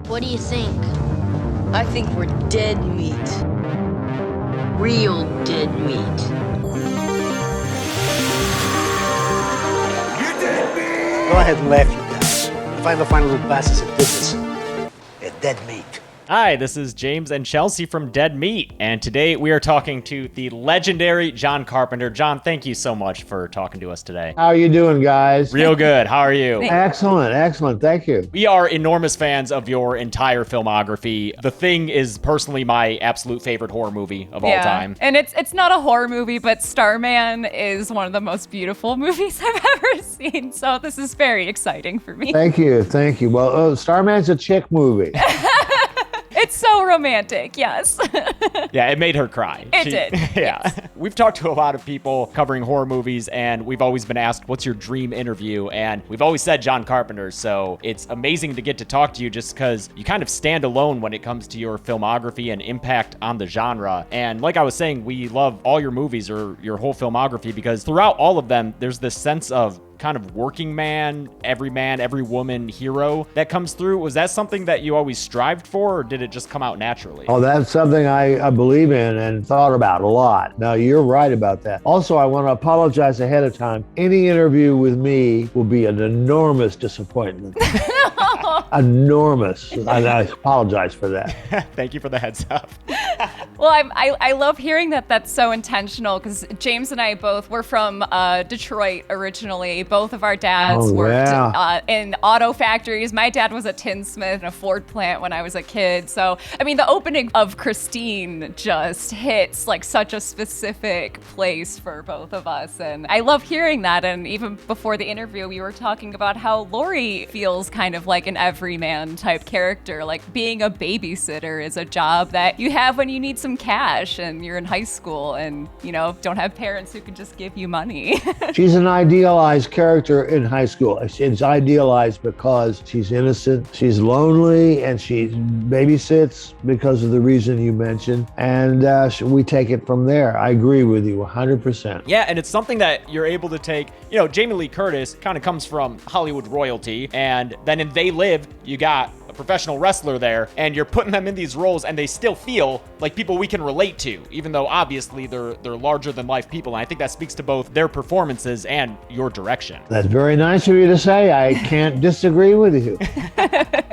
What do you think? I think we're dead meat. Real dead meat. You're dead meat! Go ahead and laugh, you guys. If I ever find a little bastards that did this, they're dead meat. Hi, this is James and Chelsea from Dead Meat, and today we are talking to the legendary John Carpenter. John, thank you so much for talking to us today. How are you doing, guys? Real good. How are you? Excellent. Thank you. We are enormous fans of your entire filmography. The Thing is personally my absolute favorite horror movie of all time. And it's not a horror movie, but Starman is one of the most beautiful movies I've ever seen. So this is very exciting for me. Thank you. Well, Starman's a chick movie. It's so romantic, yes. Yeah, it made her cry. It did. Yeah. Yes. We've talked to a lot of people covering horror movies, and we've always been asked, what's your dream interview? And we've always said John Carpenter, so it's amazing to get to talk to you just because you kind of stand alone when it comes to your filmography and impact on the genre. And like I was saying, we love all your movies or your whole filmography because throughout all of them, there's this sense of kind of working man, every woman hero that comes through. Was that something that you always strived for, or did it just come out naturally? Oh, that's something I believe in and thought about a lot. Now, you're right about that. Also, I want to apologize ahead of time. Any interview with me will be an enormous disappointment. Enormous. And I apologize for that. Thank you for the heads up. Well, I love hearing that that's so intentional because James and I both were from Detroit originally. Both of our dads worked in auto factories. My dad was a tinsmith in a Ford plant when I was a kid. So, I mean, the opening of Christine just hits like such a specific place for both of us. And I love hearing that. And even before the interview, we were talking about how Laurie feels kind of like an everyman type character. Like being a babysitter is a job that you have when you need some cash and you're in high school and, you know, don't have parents who can just give you money. She's an idealized character in high school. It's idealized because she's innocent, she's lonely, and she babysits because of the reason you mentioned. And we take it from there. I agree with you 100%. Yeah, and it's something that you're able to take. You know, Jamie Lee Curtis kind of comes from Hollywood royalty, and then in They Live, you got a professional wrestler there, and you're putting them in these roles, and they still feel like people we can relate to, even though obviously they're larger than life people. And I think that speaks to both their performances and your direction. That's very nice of you to say. I can't disagree with you.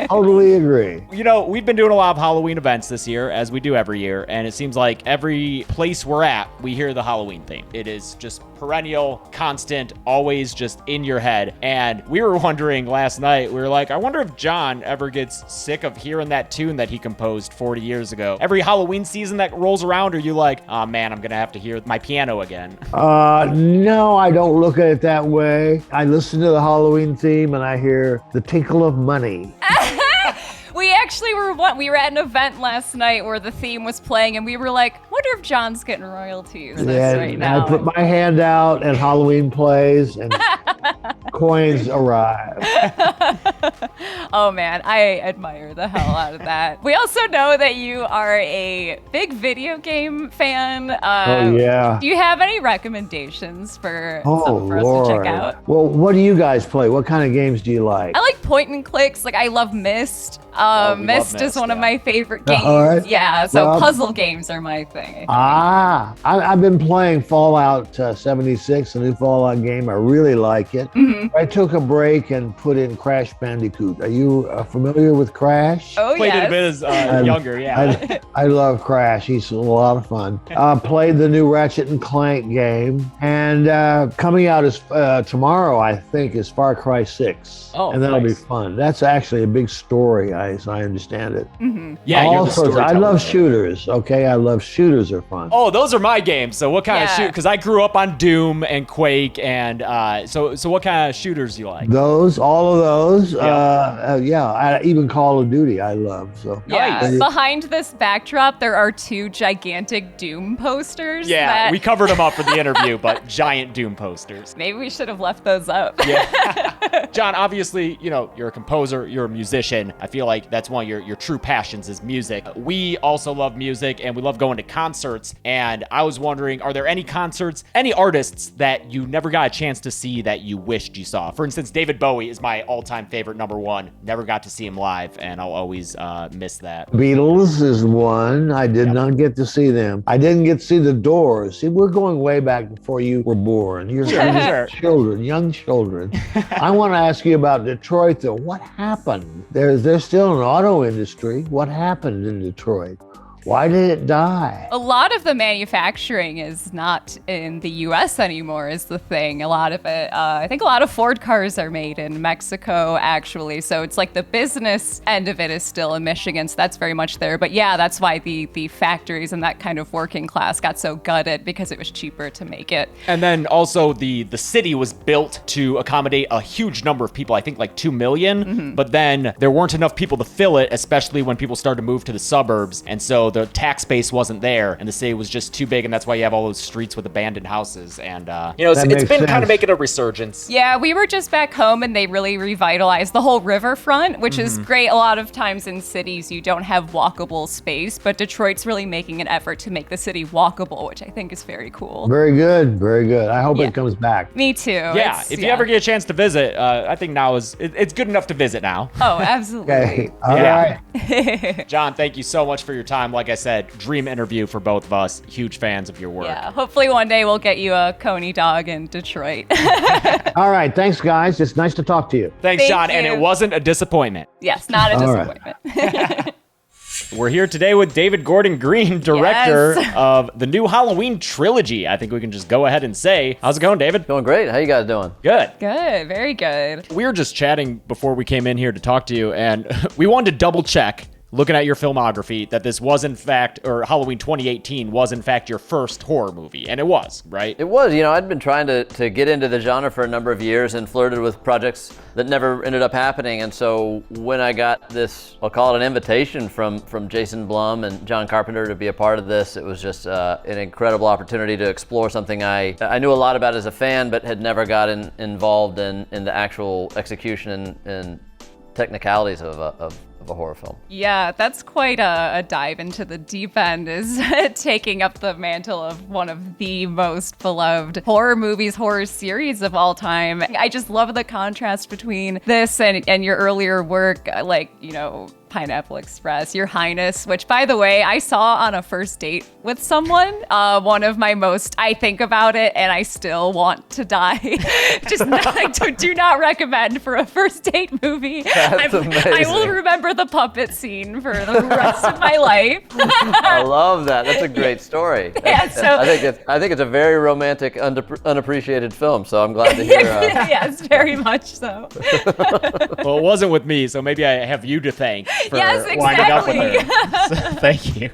Totally agree. You know, we've been doing a lot of Halloween events this year, as we do every year, and it seems like every place we're at, we hear the Halloween theme. It is just perennial, constant, always just in your head. And we were wondering last night, we were like, I wonder if John ever gets sick of hearing that tune that he composed 40 years ago. Every Halloween season that rolls around, are you like, oh man, I'm gonna have to hear my piano again? No, I don't look at it that way. I listen to the Halloween theme and I hear the tinkle of money. We were at an event last night where the theme was playing and we were like, wonder if John's getting royalties for this right now. I put my hand out and Halloween plays and coins arrive. Oh man, I admire the hell out of that. We also know that you are a big video game fan. Oh yeah. Do you have any recommendations for Oh some for Lord. us to check out? Well, what do you guys play? What kind of games do you like? I like point and clicks. Like I love Myst. Myst is one of my favorite games. All right. Yeah, so puzzle games are my thing. I've been playing Fallout 76, the new Fallout game. I really like it. Mm-hmm. I took a break and put in Crash Bandicoot. Are you familiar with Crash? Oh, Played yes. it a bit as younger, yeah. I love Crash. He's a lot of fun. Played the new Ratchet and Clank game. And coming out is tomorrow, I think, is Far Cry 6. Oh, and that'll nice. be fun. That's actually a big story, as I understand it. Mm-hmm. Yeah, All you're the sorts. I storyteller. love shooters, okay? I love shooters are fun. Oh, those are my games. So what kind of shoot? Because I grew up on Doom and Quake, and so what kind of shooters do you like? All of those. Yeah. Even Call of Duty I love. So Yeah. Nice. Behind this backdrop, there are two gigantic Doom posters. Yeah, we covered them up for the interview, but giant Doom posters. Maybe we should have left those up. Yeah. John, obviously, you know, you're a composer, you're a musician. I feel like like that's one of your true passions is music. We also love music and we love going to concerts. And I was wondering, are there any concerts, any artists that you never got a chance to see that you wished you saw? For instance, David Bowie is my all-time favorite number one. Never got to see him live, and I'll always miss that. Beatles is one. I did not get to see them. I didn't get to see the Doors. See, we're going way back before you were born. You're children, young children. I want to ask you about Detroit, though. What happened? There's still an auto industry. What happened in Detroit? Why did it die? A lot of the manufacturing is not in the U.S. anymore is the thing. A lot of it, I think a lot of Ford cars are made in Mexico, actually. So it's like the business end of it is still in Michigan, so that's very much there. But yeah, that's why the factories and that kind of working class got so gutted, because it was cheaper to make it. And then also the city was built to accommodate a huge number of people, I think like 2 million, but then there weren't enough people to fill it, especially when people started to move to the suburbs. And so the tax base wasn't there and the city was just too big, and that's why you have all those streets with abandoned houses. And it's been kind of making a resurgence. Yeah, we were just back home and they really revitalized the whole riverfront, which is great. A lot of times in cities you don't have walkable space, but Detroit's really making an effort to make the city walkable, which I think is very cool. Very good, very good. I hope it comes back. Me too. Yeah, if you ever get a chance to visit, I think now it's good enough to visit now. Oh, absolutely. Okay, all right. John, thank you so much for your time. Like I said, dream interview for both of us. Huge fans of your work. Yeah, hopefully one day we'll get you a Coney dog in Detroit. All right, thanks, guys. It's nice to talk to you. Thanks, John, you. and it wasn't a disappointment. Yes, not a All disappointment. We're here today with David Gordon Green, director of the new Halloween trilogy. I think we can just go ahead and say, how's it going, David? Going great. How you guys doing? Good. Good, very good. We were just chatting before we came in here to talk to you, and we wanted to double check, looking at your filmography, that this was in fact, or Halloween 2018 was in fact your first horror movie, and it was, right? It was. I'd been trying to get into the genre for a number of years and flirted with projects that never ended up happening. And so when I got this, I'll call it an invitation from Jason Blum and John Carpenter to be a part of this, it was just an incredible opportunity to explore something I knew a lot about as a fan, but had never gotten involved in the actual execution and technicalities of a horror film. Yeah, that's quite a dive into the deep end, is taking up the mantle of one of the most beloved horror movies, horror series of all time. I just love the contrast between this and your earlier work, like, Pineapple Express, Your Highness, which, by the way, I saw on a first date with someone. One of my most, I think about it and I still want to die. Do not recommend for a first date movie. That's amazing. I will remember the puppet scene for the rest of my life. I love that. That's a great story. Yeah, so I think it's a very romantic, unappreciated film. So I'm glad to hear. Yes, very much so. Well, it wasn't with me, so maybe I have you to thank for yes, winding up with exactly. her. So, thank you.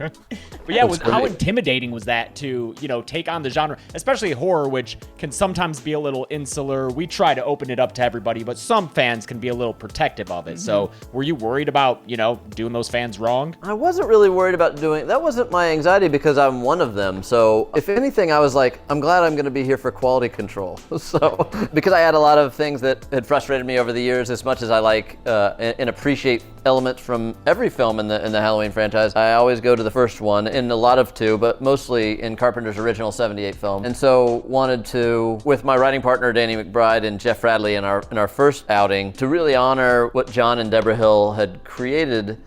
But yeah, how great. intimidating was that to, take on the genre, especially horror, which can sometimes be a little insular. We try to open it up to everybody, but some fans can be a little protective of it. So were you worried about, doing those fans wrong? I wasn't really worried about that wasn't my anxiety, because I'm one of them. So if anything, I was like, I'm glad I'm going to be here for quality control. So because I had a lot of things that had frustrated me over the years, as much as I like and appreciate elements from every film in the Halloween franchise, I always go to the first one, in a lot of two, but mostly in Carpenter's original 78 film. And so wanted to, with my writing partner Danny McBride and Jeff Radley in our first outing, to really honor what John and Deborah Hill had created,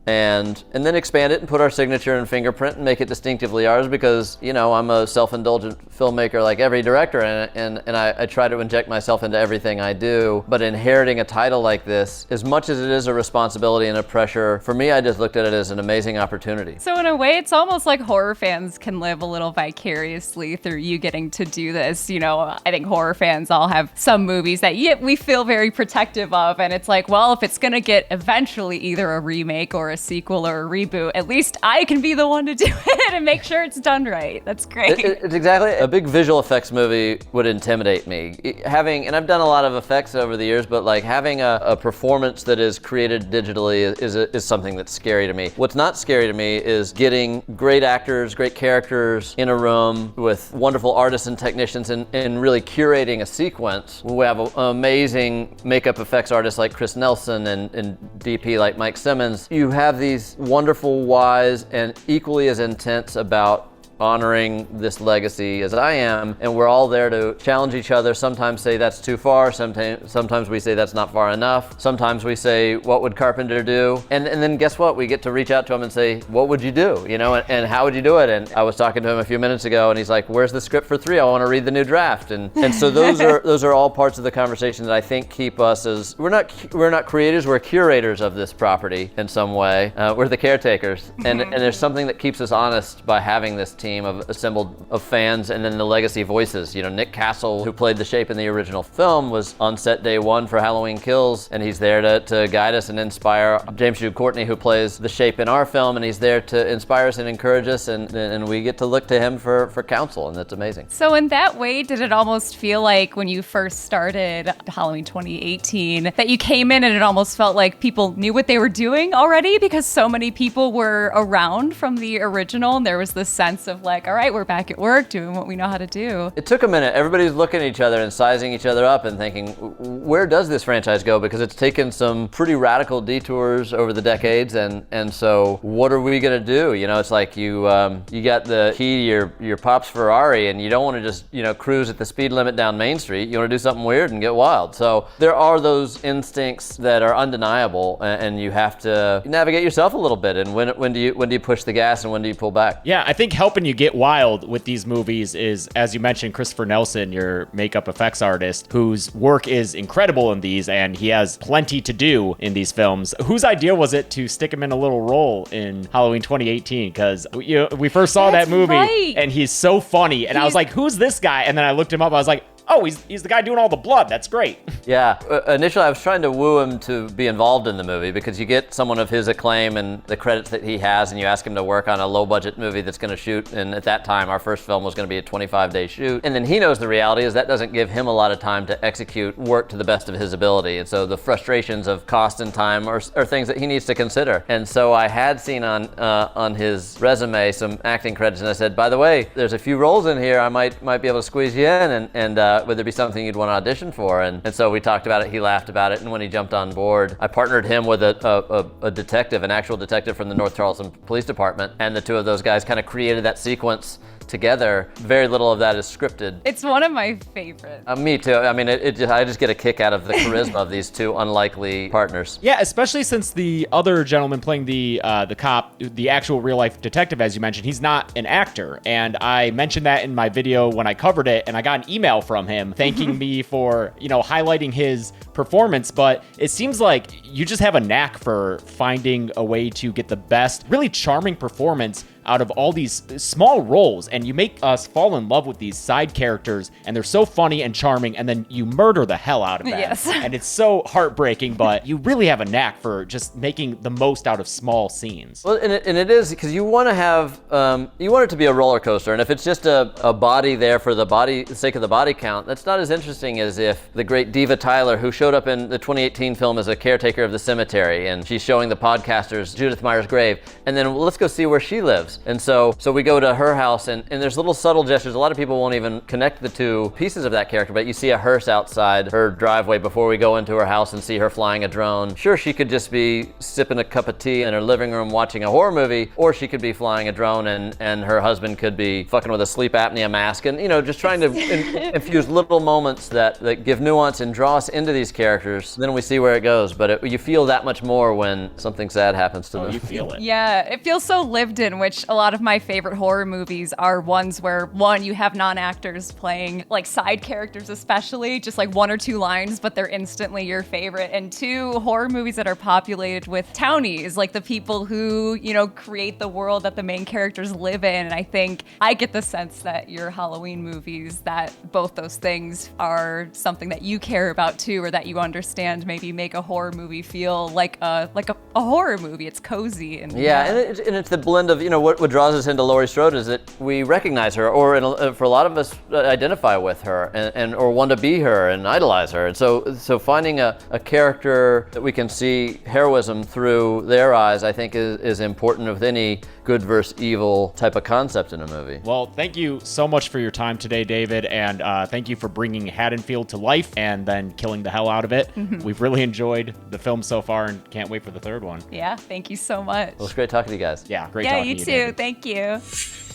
and then expand it and put our signature and fingerprint and make it distinctively ours, because I'm a self-indulgent filmmaker like every director, and I try to inject myself into everything I do. But inheriting a title like this, as much as it is a responsibility and a pressure, for me, I just looked at it as an amazing opportunity. So in a way, it's almost like horror fans can live a little vicariously through you getting to do this. I think horror fans all have some movies that we feel very protective of, and it's like, well, if it's gonna get eventually either a remake or a a sequel or a reboot, at least I can be the one to do it and make sure it's done right. That's great. It's exactly, a big visual effects movie would intimidate me. And I've done a lot of effects over the years, but like having a performance that is created digitally is something that's scary to me. What's not scary to me is getting great actors, great characters in a room with wonderful artists and technicians and really curating a sequence. We have amazing makeup effects artists like Chris Nelson and DP like Mike Simmons. You have these wonderful, wise, and equally as intense about honoring this legacy as I am, and we're all there to challenge each other. Sometimes say that's too far, sometimes we say that's not far enough. Sometimes we say, what would Carpenter do? And then guess what? We get to reach out to him and say, what would you do? You know, and how would you do it? And I was talking to him a few minutes ago and he's like, where's the script for 3? I want to read the new draft. And so those are all parts of the conversation that I think keep us as, we're not creators, we're curators of this property in some way. We're the caretakers. And there's something that keeps us honest by having this team assembled of fans, and then the legacy voices. You know, Nick Castle, who played the Shape in the original film, was on set day 1 for Halloween Kills, and he's there to guide us and inspire. James Jude Courtney, who plays the Shape in our film, and he's there to inspire us and encourage us, and we get to look to him for counsel, and that's amazing. So in that way, did it almost feel like when you first started Halloween 2018 that you came in and it almost felt like people knew what they were doing already because so many people were around from the original, and there was this sense of like, all right, we're back at work doing what we know how to do? It took a minute. Everybody's looking at each other and sizing each other up and thinking, where does this franchise go? Because it's taken some pretty radical detours over the decades, and so what are we gonna do? You know, it's like you got the key to your pop's Ferrari, and you don't want to just cruise at the speed limit down Main Street. You want to do something weird and get wild. So there are those instincts that are undeniable, and you have to navigate yourself a little bit. And when do you push the gas and when do you pull back? Yeah, I think helping you get wild with these movies is, as you mentioned, Christopher Nelson, your makeup effects artist, whose work is incredible in these, and he has plenty to do in these films. Whose idea was it to stick him in a little role in Halloween 2018? Because we first saw that movie, and he's so funny, and I was like, who's this guy? And then I looked him up, I was like, oh, he's the guy doing all the blood. That's great. Yeah, initially I was trying to woo him to be involved in the movie because you get someone of his acclaim and the credits that he has, and you ask him to work on a low-budget movie that's going to shoot, and at that time our first film was going to be a 25-day shoot. And then he knows the reality is that doesn't give him a lot of time to execute work to the best of his ability. And so the frustrations of cost and time are things that he needs to consider. And so I had seen on his resume some acting credits, and I said, by the way, there's a few roles in here I might be able to squeeze you in, and would there be something you'd want to audition for? And so we talked about it, he laughed about it, and when he jumped on board, I partnered him with a detective, an actual detective from the North Charleston Police Department, and the two of those guys kind of created that sequence together. Very little of that is scripted. It's one of my favorites. Me too. I mean, I just get a kick out of the charisma of these two unlikely partners. Yeah, especially since the other gentleman playing the cop, the actual real life detective, as you mentioned, he's not an actor. And I mentioned that in my video when I covered it, and I got an email from him thanking me for, highlighting his performance. But it seems like you just have a knack for finding a way to get the best, really charming performance out of all these small roles, and you make us fall in love with these side characters, and they're so funny and charming, and then you murder the hell out of them. Yes. And it's so heartbreaking, but you really have a knack for just making the most out of small scenes. Well, and it is, because you want to have, you want it to be a roller coaster, and if it's just a body there for the sake of the body count, that's not as interesting as if the great Diva Tyler, who showed up in the 2018 film as a caretaker of the cemetery, and she's showing the podcasters Judith Meyer's grave, and then let's go see where she lives. And so we go to her house, and there's little subtle gestures. A lot of people won't even connect the two pieces of that character, but you see a hearse outside her driveway before we go into her house and see her flying a drone. Sure, she could just be sipping a cup of tea in her living room watching a horror movie, or she could be flying a drone and her husband could be fucking with a sleep apnea mask, and just trying to infuse little moments that give nuance and draw us into these characters. Then we see where it goes, but you feel that much more when something sad happens to them. You feel it. Yeah, it feels so lived in, which a lot of my favorite horror movies are ones where, one, you have non-actors playing, like side characters especially, just like one or two lines, but they're instantly your favorite. And two, horror movies that are populated with townies, like the people who, you know, create the world that the main characters live in. And I think I get the sense that your Halloween movies, that both those things are something that you care about too, or that you understand maybe make a horror movie feel like a horror movie. It's cozy. And and it's the blend of, you know, what draws us into Laurie Strode is that we recognize her, or for a lot of us identify with her, and or want to be her and idolize her. And so finding a character that we can see heroism through their eyes, I think is important with any good versus evil type of concept in a movie. Well, thank you so much for your time today, David, and thank you for bringing Haddonfield to life and then killing the hell out of it. We've really enjoyed the film so far and can't wait for the third one. Yeah, thank you so much. Well, it's great talking to you guys. Yeah, great talking to you, you too. David. Thank you.